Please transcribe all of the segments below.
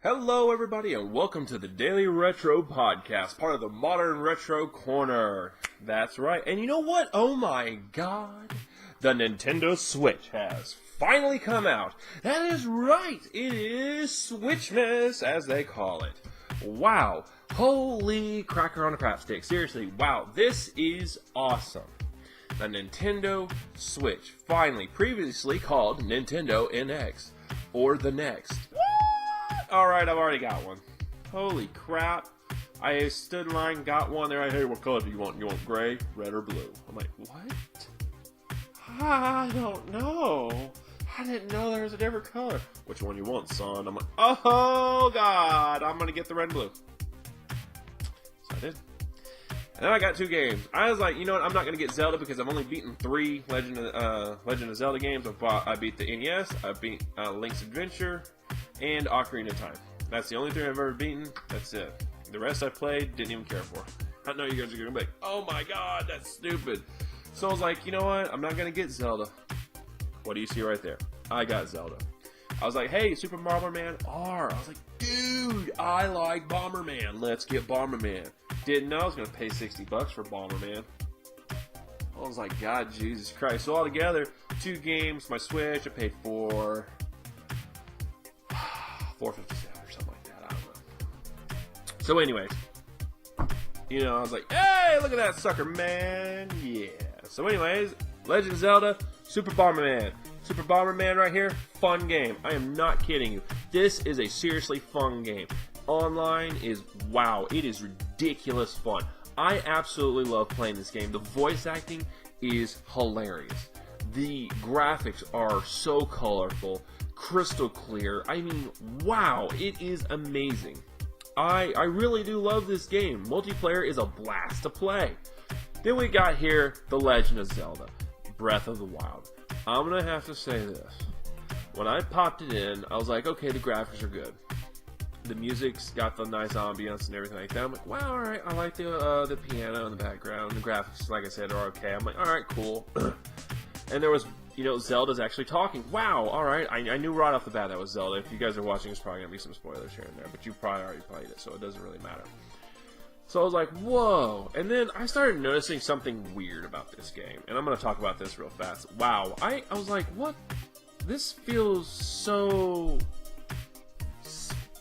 Hello, everybody, and welcome to the Daily Retro Podcast, part of the Modern Retro Corner. That's right, and you know what? Oh my god, the Nintendo Switch has finally come out. That is right, it is Switchmas, as they call it. Wow, holy cracker on a crap stick. Seriously, wow, this is awesome. The Nintendo Switch, finally, previously called Nintendo NX, or the Next. Alright, I've already got one. Holy crap. I stood in line, got one. They're like, hey, what color do you want? You want gray, red, or blue? I'm like, what? I don't know. I didn't know there was a different color. Which one you want, son? I'm like, oh, God. I'm going to get the red and blue. So I did. And then I got two games. I was like, you know what? I'm not going to get Zelda because I've only beaten 3 Legend of Zelda games. I beat the NES. I beat Link's Adventure. And Ocarina of Time. That's the only 3 I've ever beaten. That's it. The rest I played, didn't even care for. I know you guys are going to be like, oh my god, that's stupid. So I was like, you know what? I'm not going to get Zelda. What do you see right there? I got Zelda. I was like, hey, Super Bomberman R. I was like, dude, I like Bomberman. Let's get Bomberman. Didn't know I was going to pay $60 for Bomberman. I was like, God, Jesus Christ. So altogether, 2 games, my Switch, I paid for $4.57 or something like that. I don't know. So anyways, you know, I was like, hey, look at that sucker, man. Yeah. So anyways, Legend of Zelda, Super Bomberman. Super Bomberman right here, fun game. I am not kidding you. This is a seriously fun game. Online is, wow, it is ridiculous fun. I absolutely love playing this game. The voice acting is hilarious. The graphics are so colorful. Crystal clear. I mean, wow, it is amazing. I really do love this game. Multiplayer is a blast to play. Then we got here The Legend of Zelda, Breath of the Wild. I'm going to have to say this. When I popped it in, I was like, okay, the graphics are good. The music's got the nice ambience and everything like that. I'm like, wow, alright, I like the piano in the background. The graphics, like I said, are okay. I'm like, alright, cool. And there was, you know, Zelda's actually talking. Wow, alright, I knew right off the bat that was Zelda. If you guys are watching, there's probably going to be some spoilers here and there, but you probably already played it, so it doesn't really matter. So I was like, whoa. And then I started noticing something weird about this game, and I'm going to talk about this real fast. Wow, I was like, what? This feels so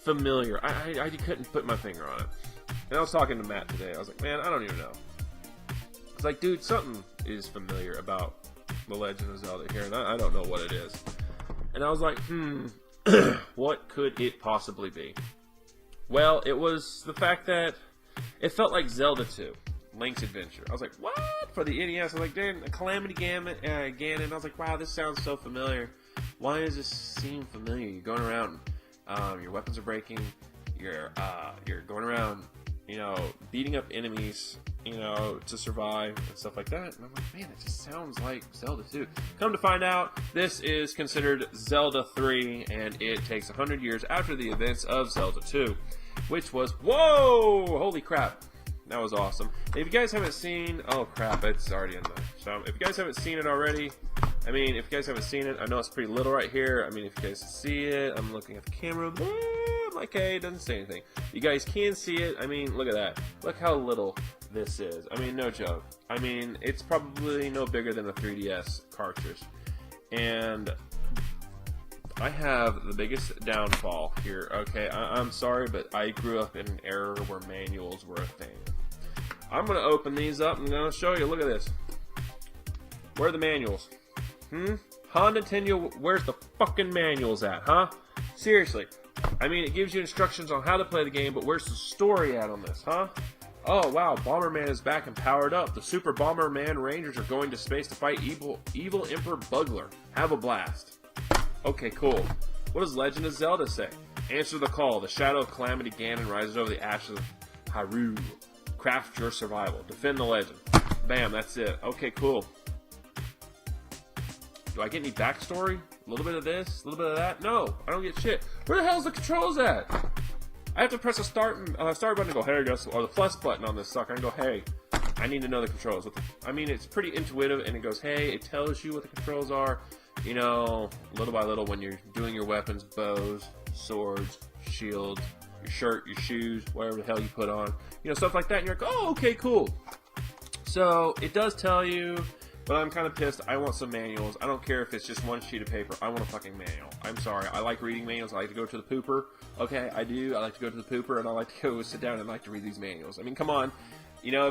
familiar. I couldn't put my finger on it. And I was talking to Matt today. I was like, man, I don't even know. I was like, dude, something is familiar about The Legend of Zelda here, and I don't know what it is. And I was like, what could it possibly be? Well, it was the fact that it felt like Zelda 2, Link's Adventure. I was like, what? For the NES, I was like, damn, Calamity Ganon. I was like, wow, this sounds so familiar. Why does this seem familiar? You're going around, your weapons are breaking, you're going around, you know, beating up enemies, you know, to survive and stuff like that. And I'm like, man, it just sounds like Zelda 2. Come to find out, this is considered Zelda 3, and it takes 100 years after the events of Zelda 2, which was, whoa, holy crap. That was awesome. If you guys haven't seen, oh crap, it's already in there. So if you guys haven't seen it already, I mean, if you guys haven't seen it, I know it's pretty little right here. I mean, if you guys see it, I'm looking at the camera. I'm like, hey, it doesn't say anything. You guys can see it. I mean, look at that. Look how little this is. I mean, no joke. I mean, it's probably no bigger than a 3DS cartridge. And I have the biggest downfall here. Okay, I'm sorry, but I grew up in an era where manuals were a thing. I'm going to open these up and I'm going to show you. Look at this. Where are the manuals? Huh, Nintendo? Where's the fucking manuals at, huh? Seriously. I mean, it gives you instructions on how to play the game, but where's the story at on this, huh? Oh, wow, Bomberman is back and powered up. The Super Bomberman Rangers are going to space to fight evil Emperor Bugler. Have a blast. Okay, cool. What does Legend of Zelda say? Answer the call. The shadow of Calamity Ganon rises over the ashes of Hyrule. Craft your survival. Defend the legend. Bam, that's it. Okay, cool. Do I get any backstory? A little bit of this? A little bit of that? No, I don't get shit. Where the hell's the controls at? I have to press a start button and go, hey, guys, or the plus button on this sucker and go, hey, I need to know the controls. I mean, it's pretty intuitive, and it goes, hey, it tells you what the controls are, you know, little by little when you're doing your weapons, bows, swords, shield, your shirt, your shoes, whatever the hell you put on, stuff like that. And you're like, oh, okay, cool. So it does tell you, but I'm kind of pissed. I want some manuals. I don't care if it's just one sheet of paper. I want a fucking manual. I'm sorry. I like reading manuals. I like to go to the pooper. Okay, I do. I like to go to the pooper, and I like to go sit down and like to read these manuals. I mean, come on.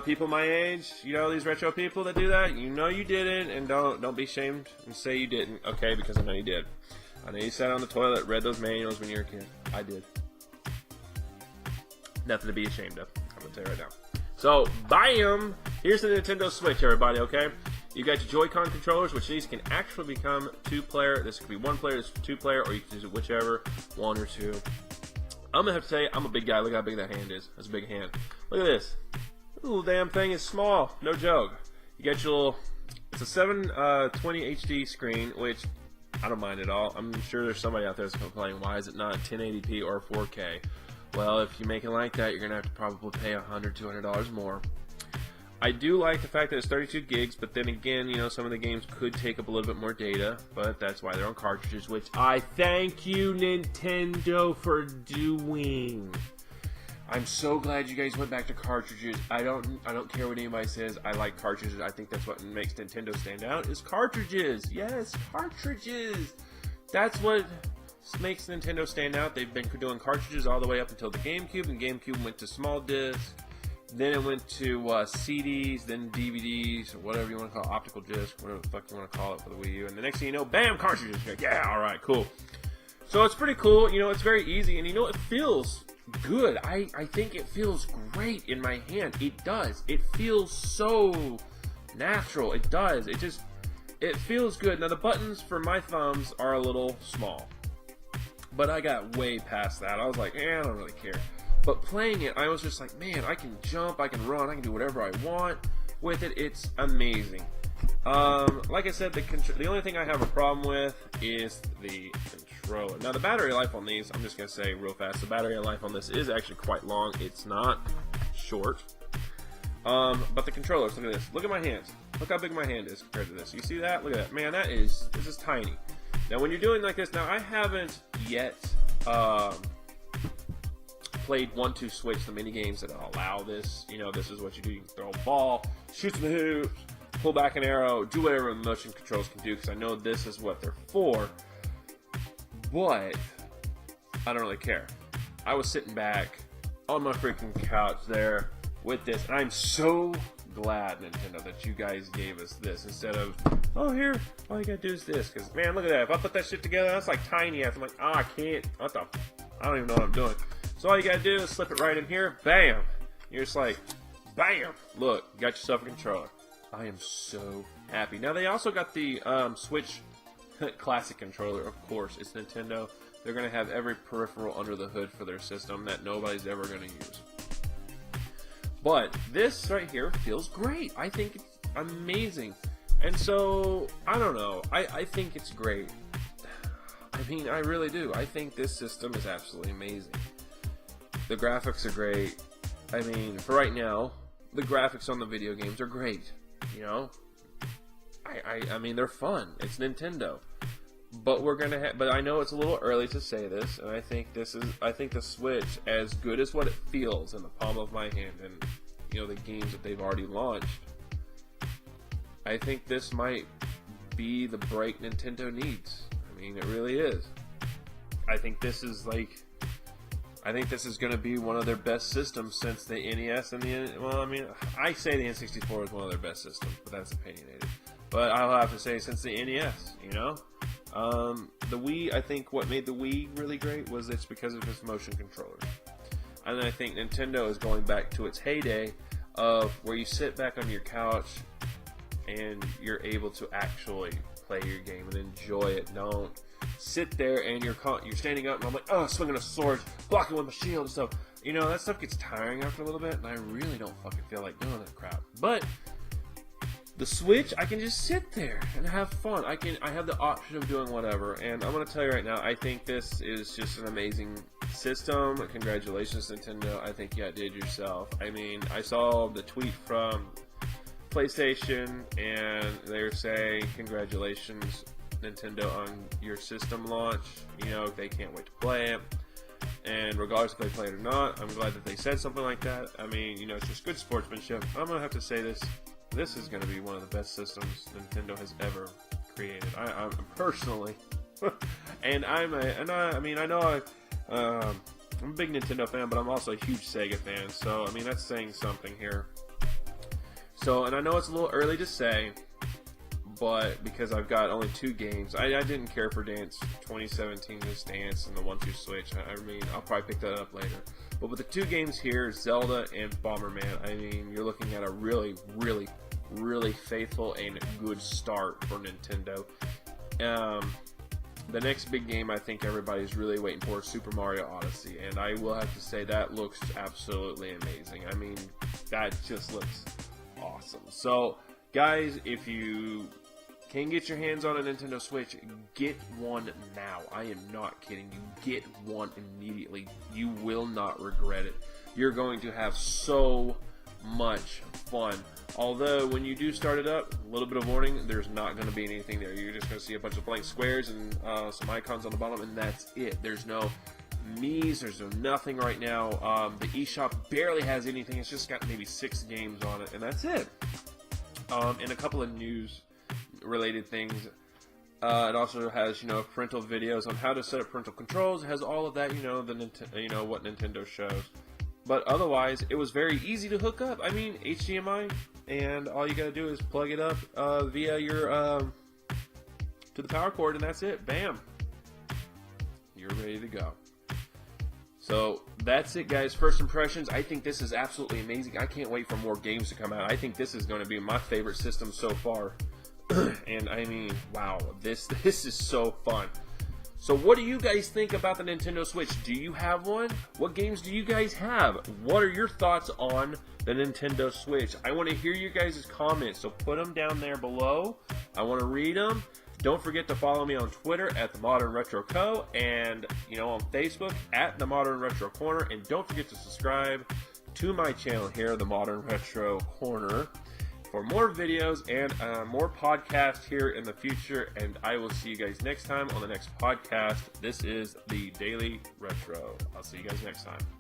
People my age, these retro people that do that, you didn't, and don't be ashamed and say you didn't, okay, because I know you did. I know you sat on the toilet, read those manuals when you were a kid. I did. Nothing to be ashamed of. I'm going to tell you right now. So, bam! Here's the Nintendo Switch, everybody, okay? You got your Joy-Con controllers, which these can actually become 2-player. This could be 1-player, this is 2-player, or you can use it whichever, 1 or 2. I'm going to have to say, I'm a big guy. Look how big that hand is. That's a big hand. Look at this. This little damn thing is small. No joke. You got your little... It's a 720 HD screen, which I don't mind at all. I'm sure there's somebody out there that's complaining, why is it not 1080p or 4K? Well, if you make it like that, you're going to have to probably pay $100, $200 more. I do like the fact that it's 32 gigs, but then again, some of the games could take up a little bit more data, but that's why they're on cartridges, which I thank you, Nintendo, for doing. I'm so glad you guys went back to cartridges. I don't care what anybody says. I like cartridges. I think that's what makes Nintendo stand out, is cartridges. Yes, cartridges. That's what makes Nintendo stand out. They've been doing cartridges all the way up until the GameCube, and GameCube went to small discs. Then it went to CDs, then DVDs, or whatever you want to call it, optical disc, whatever the fuck you want to call it for the Wii U. And the next thing you know, bam, cartridges. You're like, yeah, all right, cool. So it's pretty cool. It's very easy, and it feels good. I think it feels great in my hand. It does. It feels so natural. It does. It feels good. Now, the buttons for my thumbs are a little small, but I got way past that. I was like, I don't really care. But playing it, I was just like, man, I can jump, I can run, I can do whatever I want with it. It's amazing. Like I said, the only thing I have a problem with is the controller. Now, the battery life on these, I'm just going to say real fast, the battery life on this is actually quite long. It's not short. But the controllers, look at this. Look at my hands. Look how big my hand is compared to this. You see that? Look at that. Man, this is tiny. Now, when you're doing like this, now I haven't yet played 1-2 Switch, the mini games that allow this. This is what you do. You can throw a ball, shoot some hoops, pull back an arrow, do whatever the motion controls can do, because I know this is what they're for. But I don't really care. I was sitting back on my freaking couch there with this, and I'm so glad, Nintendo, that you guys gave us this instead of, oh, here, all you gotta do is this. Because, man, look at that. If I put that shit together, that's like tiny ass. I'm like, I can't. I don't even know what I'm doing. So all you gotta do is slip it right in here. Bam. You're just like, bam. Look, you got yourself a controller. I am so happy. Now, they also got the Switch Classic controller, of course. It's Nintendo. They're going to have every peripheral under the hood for their system that nobody's ever going to use. But this right here feels great. I think it's amazing. And so, I don't know. I think it's great. I mean, I really do. I think this system is absolutely amazing. The graphics are great. I mean, for right now, the graphics on the video games are great. I mean, they're fun. It's Nintendo. But we're gonna have. But I know it's a little early to say this, and I think the Switch, as good as what it feels in the palm of my hand, and the games that they've already launched, I think this might be the break Nintendo needs. I mean, it really is. I think this is going to be one of their best systems since the NES and I say the N64 is one of their best systems, but that's opinionated. But I'll have to say since the NES, the Wii, I think what made the Wii really great was it's because of its motion controllers. And I think Nintendo is going back to its heyday of where you sit back on your couch and you're able to actually play your game and enjoy it. Don't sit there and you're standing up and I'm like, swinging a sword, blocking with my shield and stuff. That stuff gets tiring after a little bit, and I really don't fucking feel like doing that crap. But the Switch, I can just sit there and have fun. I have the option of doing whatever, and I'm going to tell you right now, I think this is just an amazing system. Congratulations, Nintendo. I think you outdid yourself. I mean, I saw the tweet from PlayStation, and they're saying, congratulations, Nintendo, on your system launch. They can't wait to play it. And regardless if they play it or not, I'm glad that they said something like that. I mean, you know, it's just good sportsmanship. I'm going to have to say this. This is going to be one of the best systems Nintendo has ever created. I'm personally, and I'm a big Nintendo fan, but I'm also a huge Sega fan. So, I mean, that's saying something here. So, and I know it's a little early to say, but because I've got only 2 games, I didn't care for Dance 2017, this Dance, and the 1-2 Switch. I mean, I'll probably pick that up later. But with the 2 games here, Zelda and Bomberman, I mean, you're looking at a really, really, really faithful and good start for Nintendo. The next big game I think everybody's really waiting for is Super Mario Odyssey, and I will have to say that looks absolutely amazing. I mean, that just looks awesome. So, guys, if you can get your hands on a Nintendo Switch, get one now. I am not kidding you. Get one immediately. You will not regret it. You're going to have so much fun. Although, when you do start it up, a little bit of warning, there's not going to be anything there. You're just going to see a bunch of blank squares and some icons on the bottom, and that's it. There's no Mii's, there's no nothing right now. The eShop barely has anything. It's just got maybe 6 games on it, and that's it. And a couple of news-related things. It also has, you know, parental videos on how to set up parental controls. It has all of that, you know, what Nintendo shows. But otherwise, it was very easy to hook up. I mean, HDMI, and all you gotta do is plug it up via your to the power cord, and that's it. Bam, you're ready to go. So that's it, guys. First impressions. I think this is absolutely amazing. I can't wait for more games to come out. I think this is going to be my favorite system so far. And I mean, wow, this is so fun. So what do you guys think about the Nintendo Switch? Do you have one? What games do you guys have? What are your thoughts on the Nintendo Switch? I want to hear you guys' comments, so put them down there below. I want to read them. Don't forget to follow me on Twitter at The Modern Retro Co. and, you know, on Facebook at The Modern Retro Corner. And don't forget to subscribe to my channel here, The Modern Retro Corner, for more videos and more podcasts here in the future. And I will see you guys next time on the next podcast. This is the Daily Retro. I'll see you guys next time.